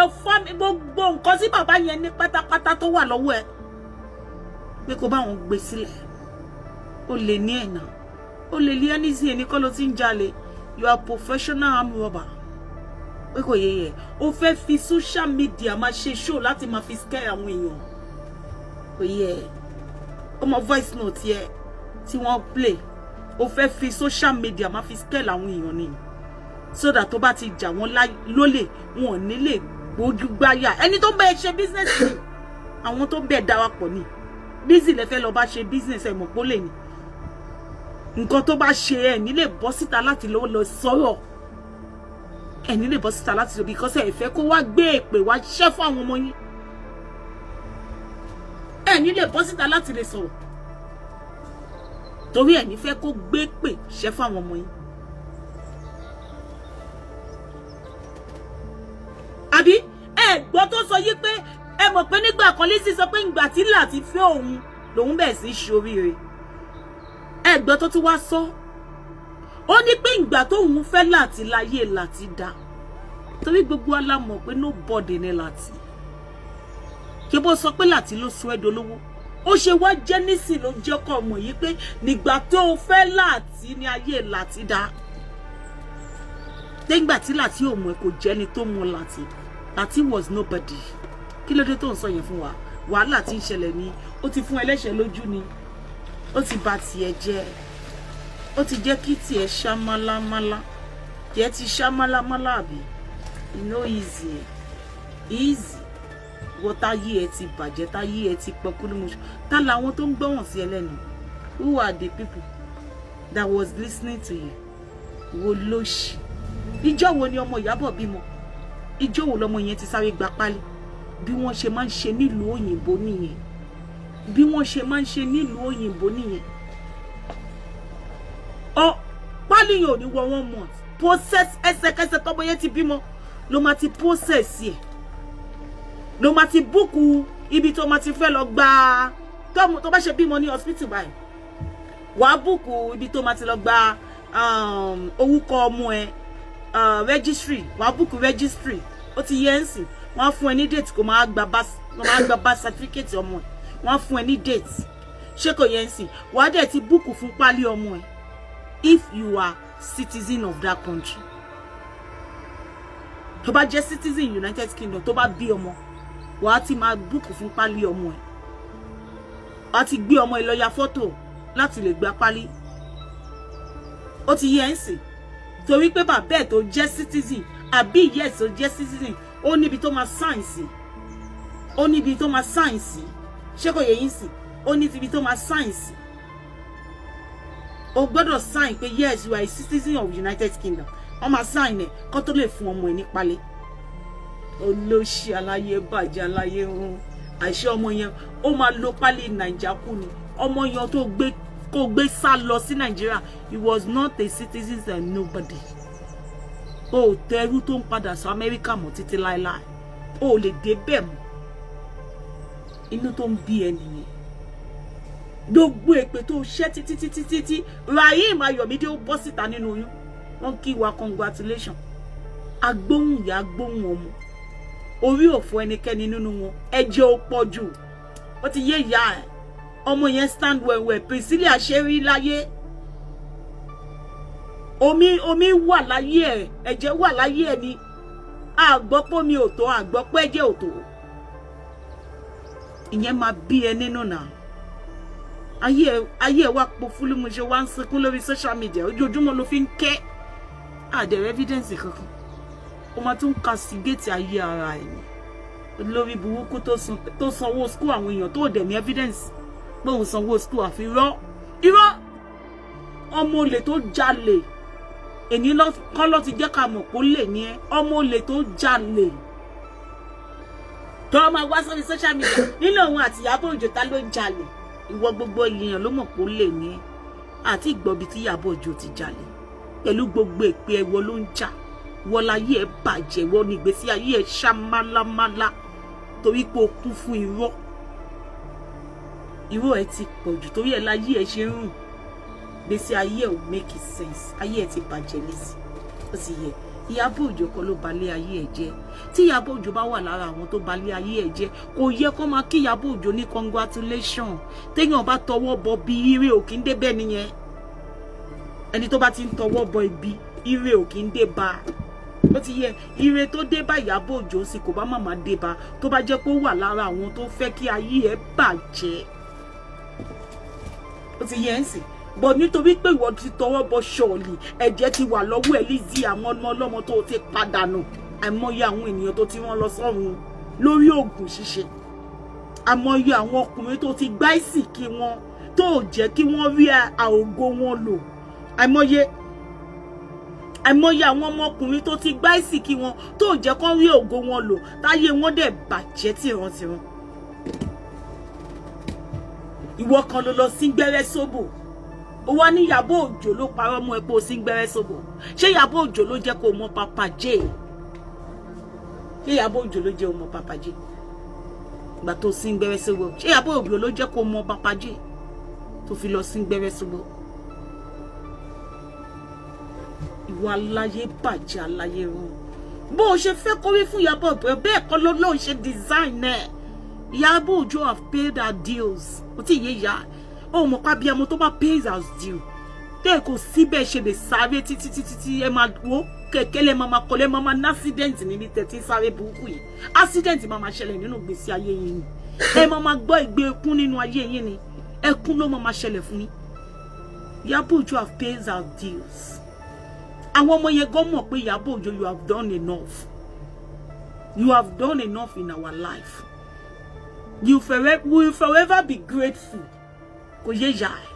nǹkan tí bàbá yẹn ní pátápátá tó wà lọ́wọ́ ẹ pé kó bá wọn gbé sílẹ̀ ó lè ní ẹ̀nà ó lè lé ẹni sí ẹni kọ́ ló ti ń jalè you are professional arm robber pé kò yẹ ó fẹ́ fi social media máa ṣe show láti máa fi scare àwọn èèyàn kò yẹ ọmọ voice note yẹ tí wọ́n play ó fẹ́ fi social media máa fi scare àwọn èèyàn ni so that tó bá ti jà wọ́n lólè wọn ò ní lè gbójú gbáyà ẹni tó ń bẹ ṣe business ni àwọn tó bẹ darapọ̀ ni Lizzy lè fẹ́ lọ bá ṣe business ẹ̀ mọ̀ pé ó lè ní nǹkan tó bá ṣe ẹ̀ ní lè bọ́ síta láti lọ sọ̀rọ̀ ẹ̀ ní lè bọ́ síta láti lọ because ẹ̀ fẹ́ kó wá gbé èpè wá ṣẹ́ fún àwọn ọmọ yín ẹ̀ ní lè bọ́ síta láti lè sọ̀rọ̀ torí ẹ̀ ní fẹ́ kó gbé pè ṣẹ́ fún àwọn ọmọ yín àbí ẹ gbọ́ tó sọ yí pé ẹ mọ̀ pé nígbà kan Lizzy sọ pé ìgbà tí láti fẹ́ òun lòun bẹ̀ sí ṣoríire ẹ gbọ́ tó tún wá sọ ó ní pé ìgbà tóun fẹ́ láti láyé láti dá torí gbogbo alámọ̀ pé nobody ní láti kí bó sọ pé láti ló sọ ẹ́ dolówó ó ṣe wá jẹ́ nísì ló jẹ́ kọ́ mọ̀ yí pé nígbà tó fẹ́ láti ní ayé láti dá nígbà tí láti ò mọ̀ ẹ́ kò jẹ́ni tó mọ̀ láti was nobody kí ló dé tó ń sọ yẹn fún wa wàhálà tí ń ṣẹlẹ̀ ni ó ti fún ẹlẹ́ṣẹ̀ lójú ni ó ti bà tiẹ̀ jẹ́ ó ti jẹ́ kí tiẹ̀ ṣá málámálá tiẹ̀ ti ṣá málámálá àbí no easy wọ́n táyé ẹ ti bàjẹ́ táyé ẹ ti pọ̀kú ní mọ̀ṣọ́ tá làwọn tó ń gbọ́wọ̀n sí ẹlẹ́nu who are the people that was listening to you wo lóṣì ìjọ́ wo ni ọmọ Ìyábọ̀ bímọ ìjọ́ wo lọmọ yẹn ti sáré gba pálí bí wọ́n ṣe máa ń ṣe nílùú òyìnbó nìyẹn pálí yẹn ò ní wọ 1 month process ẹsẹ̀kẹsẹ̀ tọmọ yẹn ti bímọ ló máa ti process yẹ ló máa ti búùkù ibi tó máa ti fẹ́ lọ gba tó bá ṣe bímọ ní hospital báyìí wàá búùkù ibi tó máa ti lọ gba orúkọ ọmọ ẹ registry wàá búùkù registry ó ti yẹ ń sìn wọ́n á fún ẹ ní date kó máa gba birth certificate ọmọ ẹ wọ́n á fún ẹ ní date ṣé kò yẹ ń sìn wàá dẹ̀ ti búùkù fún pálí ọmọ ẹ if you are citizen of that country tó bá jẹ́ citizen United Kingdom tó bá bí ọmọ wàá ti máa búùkù fún pálí ọmọ ẹ wàá ti gbé ọmọ ẹ lọ ya fọ́tò láti lè gba pálí ó ti yẹ ń sìn torí pé bàbá ẹ̀ tó jẹ́ citizen àbí ìyá ẹ̀ tó jẹ́ citizen ó níbi tó máa sign sí ṣé kò yẹ yín sìn ó ní ibi tó máa sign sí o gbọ́dọ̀ sign pé yes you are a citizen of United Kingdom wọ́n máa sign ẹ̀ kó tó lè fún ọmọ ẹ̀ ní pálí olóṣì aláyé bàjẹ́ aláyé run àìṣe ọmọ yẹn ó máa lo pálí Nàìjà kú ni ọmọ yẹn kó gbé sá lọ sí Nigeria. He was not a citizen and nobody. O tẹrú tó ń padà sí America mọ́ títí láéláé. O lè dé bẹ́ẹ̀ mọ́. Inú tó ń bí ẹni yẹn. Gbogbo èpè tó ṣẹ́ títí Rahim Ayọ̀mídé ó bọ́ síta nínú oyún. Wọ́n kí wa congratulation. Agbóhùn ìyá agbóhùn ọmọ. Orí òfò ẹnikẹ́ni nínú wọn. Ẹ̀jẹ̀ ó pọ̀ jù. Ó ti yé ìyá ẹ̀. Ọmọ yẹn stand well Priscilla ṣe rí láyé. Omi wà láyé ẹ̀. Ẹ̀jẹ̀ wà láyé ẹ̀ ni. A gbọ́ pé omi ò tó, a gbọ́ pé ẹ̀jẹ̀ ò tó. Ìyẹn máa bí ẹ nínú náà. Ayé wa po fúlùmù ṣe wá ń sunkún lórí social media. Ojoojúmọ́ ló fi ń ké. Àdẹ̀rẹ̀ evidence kankan. Ó máa tún castigate ayé ara ẹ̀ ni. Lórí burúkú tó sanwó school àwọn èèyàn tó dẹ̀ ní evidence. Pé òun sanwó school àfi irọ́. Ọmọ olè tó jalè. Èní kọ́ ló ti jẹ́ ká mọ̀ kó lè ní ẹ́. Ọmọ olè tó jalè. Tó máa wá sórí social media. Nínú òun àti Iyabo Ojo ta ló jalè. Ìwọ gbogbo èèyàn ló mọ̀ kó lè ní ẹ́. Àti ìgbọ́bi tí Iyabo Ojo ti jalè. Pẹ̀lú gbogbo èpè ẹwọ ló ń jà. Wọ́n láyé ẹ̀ bàjẹ́, wọ́n ní ìgbésí ayé ẹ̀ ṣá málámálá. Torí pé o kún fún irọ́. Irọ́ ẹ̀ ti pọ̀ jù torí ẹ̀ láyé ẹ̀ ṣe ń rùn. Ìgbésí ayé ẹ̀ ò make sense. Ayé ẹ̀ ti bàjẹ́ Lizzy. Ó ti yẹ. Iyabo Ojo kọ́ ló balẹ̀ ayé ẹ̀ jẹ́. Tí Iyabo Ojo bá wà lára àwọn tó balẹ̀ ayé ẹ̀ jẹ́, kò yẹ kó máa kí Iyabo Ojo ní congratulation. Téèyàn bá tọwọ́ bọ bí ire ò kí ń dé bẹ́ẹ̀ nìyẹn. Ẹni tó bá ti ń tọwọ́ bọ ibi, ire ò kí ń dé bá. Ó ti yẹ, ire tó dé bá Iyabo Ojo sì kò bá màmá dé bá tó bá jẹ́ pé ó wà lára àwọn tó fẹ́ kí ayé ẹ̀ bàjẹ́. Ó ti yẹ ń sìn. But nítorí pé ìwọ ti tọwọ́ bọ ṣọ́ọ̀lì, ẹ̀jẹ̀ ti wà lọ́wọ́ ẹ̀ Lizzy àwọn ọmọ ọlọ́mọ tó ti pàdánù. Àìmọye àwọn ènìyàn tó ti rán lọ sọ́run lórí oògùn ṣíṣe. Àìmọye àwọn ọkùnrin tó ti gbá ìsìnkí wọn tó jẹ́ kí wọ́n rí àògo wọn lò. Àìmọye àwọn ọmọkùnrin tó ti gbá ìsìnkí wọn tó jẹ́ kó rí ògo wọn lò táyé wọn dẹ̀ bàjẹ́ tìrantìran. Ìwọ kan ló lọ sí gbẹ́rẹ́ sóbò. Ó wá ní Iyabo Ojo ló parọ́ mọ́ ẹ pé ó sí gbẹ́rẹ́ sóbò. Ṣé Iyabo Ojo ló jẹ́ kó mọ Papa J? Ṣé Iyabo Ojo ló jẹ́ ó mọ Papa J? Ìgbà tó sí gbẹ́rẹ́ sóbò. Ṣé Iyabo Ojo ló jẹ́ kó mọ Papa J? Tó fi lọ sí gbẹ́rẹ́ sóbò. Ìwà aláyé bàjẹ́ aláyé run. Bó o ṣe fẹ́ kórí fún Iyabo Ojo bẹ́ẹ̀ kọ́ ló lóun ṣe design ẹ̀. Iyabo Ojo have paid her deals. Ó ti yé ya. Ó mọ̀ pa bí ọmọ tó bá pays as due. Tẹ́ kò síbẹ̀ ṣe lè sáré títí ẹ máa wo kẹ̀kẹ́ lẹ máa kọ́lé máa ní accident níbi tẹ̀tí sáré burúkú yìí. Accident máa ṣẹlẹ̀ nínú ìgbésí ayé yín ni. Ẹ máa gbọ́ ìgbé ẹkún nínú ayé yín ni. Ẹkún ló máa ṣẹlẹ̀ fún yín. Iyabo Ojo have paid her deals. Àwọn ọmọ yẹn gan mọ̀ pé Iyabo Ojo you have done enough. You have done enough in our life. You will forever be grateful. Kò yé ya ẹ.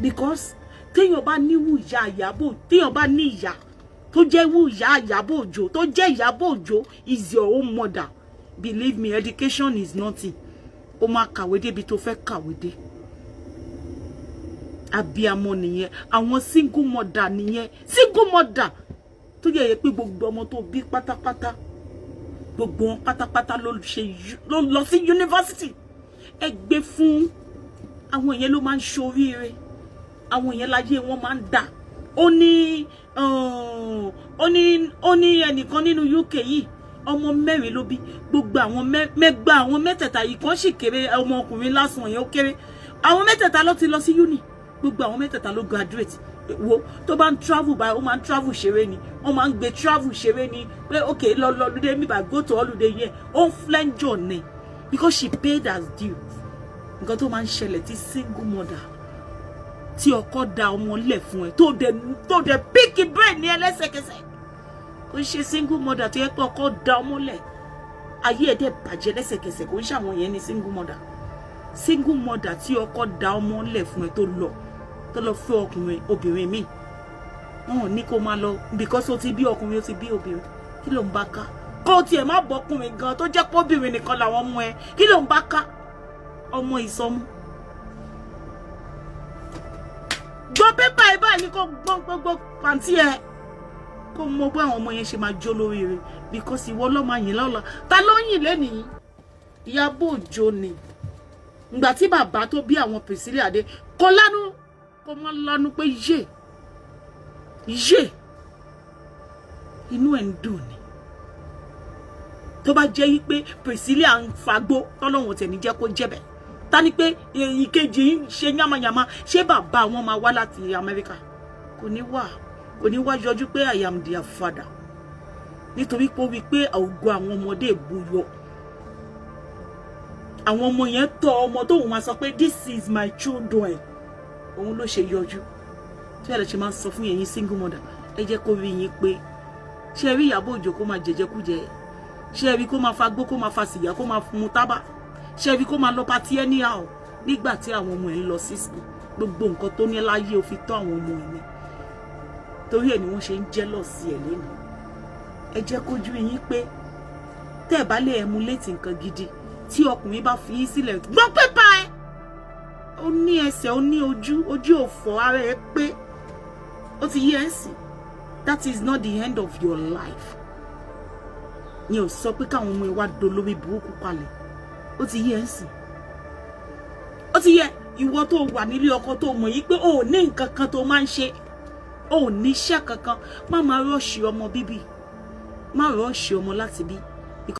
Because téèyàn bá níwù ìyá Iyabo, téèyàn bá ní ìyá tó jẹ́ wù ìyá Iyabo Ojo, tó jẹ́ Iyabo Ojo is your own mother. Believe me, education is nothing. Ó máa kàwé débi tó fẹ́ kàwé dé. Abiyamọ nìyẹn, àwọn single mother nìyẹn, single mother tó yẹ pé gbogbo ọmọ tó bí pátápátá, gbogbo wọn pátápátá ló lọ sí university. Ẹ gbé fún àwọn yẹn ló máa ń ṣoríire, àwọn yẹn láyé wọn máa ń dà. Ó ní ẹnìkan nínú UK yìí ọmọ mẹ́rin ló bí, gbogbo àwọn àwọn mẹ́tẹ̀ẹ̀ta yìí kan sì kéré, ọmọkùnrin lásán yẹn ó kéré, àwọn mẹ́tẹ̀ẹ̀ta ló ti lọ sí uni, gbogbo àwọn mẹ́tẹ̀ẹ̀ta ló graduate. Wo tó bá ń travel báyìí ó máa ń travel ṣeré ni, wọ́n máa ń gbé travel ṣeré ni pé okay lọ holiday mi bá go to holiday yẹn ó ń flenjo ni because she paid as due. Nǹkan tó máa ń ṣẹlẹ̀ tí single mother tí ọkọ dá ọmọ lẹ̀ fún ẹ tó dẹ̀ pick brain ní ẹlẹ́sẹ̀kẹsẹ̀, kò ṣe single mother tó yẹ pé ọkọ dá ọmọ lẹ̀ ayé ẹ̀ dẹ̀ bàjẹ́ lẹ́sẹ̀kẹsẹ̀, kò ń ṣàwọn yẹn ní single mother. Single mother tí ọkọ dá ọmọ lẹ̀ fún ẹ tó lọ fẹ́ obìnrin mi, wọn ní kó máa lọ because ó ti bí ọkùnrin ó ti bí obìnrin, kí ló ń bá ká? Kó tiẹ̀ má bọ́kùnrin gan tó jẹ́ pé obìnrin nìkan làwọn ọmọ ẹ, kí ló ń bá ká? Ọmọ ìsọmú gbọ́n pépà ẹ báyìí ni kò gbọ́n gbogbo pàǹtí ẹ kó mọ bó àwọn ọmọ yẹn ṣe máa jó lóríire because ìwọ ló máa yìn lọ́la ta ló yìn lẹ́nìí Iyabo Òjó ni ìgbà tí bàbá tó bí àwọn Priscilla Adé kò lánú kò má lánú pé yé inú ẹ̀ ń dùn ni tó bá jẹ́ yí pé Priscilla ń fagbó tọ́lọ́wọ̀n tẹ̀ ní jẹ́ kó jẹ́bẹ̀ ta ni pé ìkejì ń ṣe yàmàyàmà ṣé bàbá wọn máa wá láti Amẹ́ríkà kò ní wá yọjú pé I am their father nítorí pé ó wí pé ògo àwọn ọmọdé buyọ àwọn ọmọ yẹn tọ́ ọmọ tóun máa sọ pé this is my children òun ló ṣe yọjú tí ẹ lè ṣe máa sọ fún yẹn single mother ẹ jẹ́ kó rí yín pé ṣé rí Iyabo Òjó kó máa jẹjẹkújẹ ṣé rí kó máa fagbó kó máa fa sìgá kó máa mu tábà ṣé rí kó máa lọ pátí anyhow nígbà tí àwọn ọmọ ẹ̀ ń lọ sí school gbogbo nǹkan tó ní láyé ó fi tọ́ àwọn ọmọ ẹ̀ ní torí ẹ̀ ni wọ́n ṣe ń jealous ẹ̀ lẹ́nu ẹ jẹ́ kójú yín pé tẹ́ ẹ̀ bá lè emulate nǹkan gidi tí ọkùnrin bá fi yín sílẹ̀ gbọ́ pépà ẹ̀ ó ní ẹsẹ̀ ó ní ojú òfò ara ẹ̀ pé ó ti yé ẹ̀ sìn that is not the end of your life ni ò sọ pé káwọn ọmọ ẹ wá dolórí burúkú palẹ̀ ó ti yé ẹ̀ sìn ó ti yẹ ìwọ tó wà nílé ọkọ tó mọ̀ yìí pé ó ní nǹkan kan tó máa ń ṣe ó ní iṣẹ́ kankan má máa rọ́ọ̀ṣì ọmọ bíbí má rọ́ọ̀ṣì ọmọ láti bí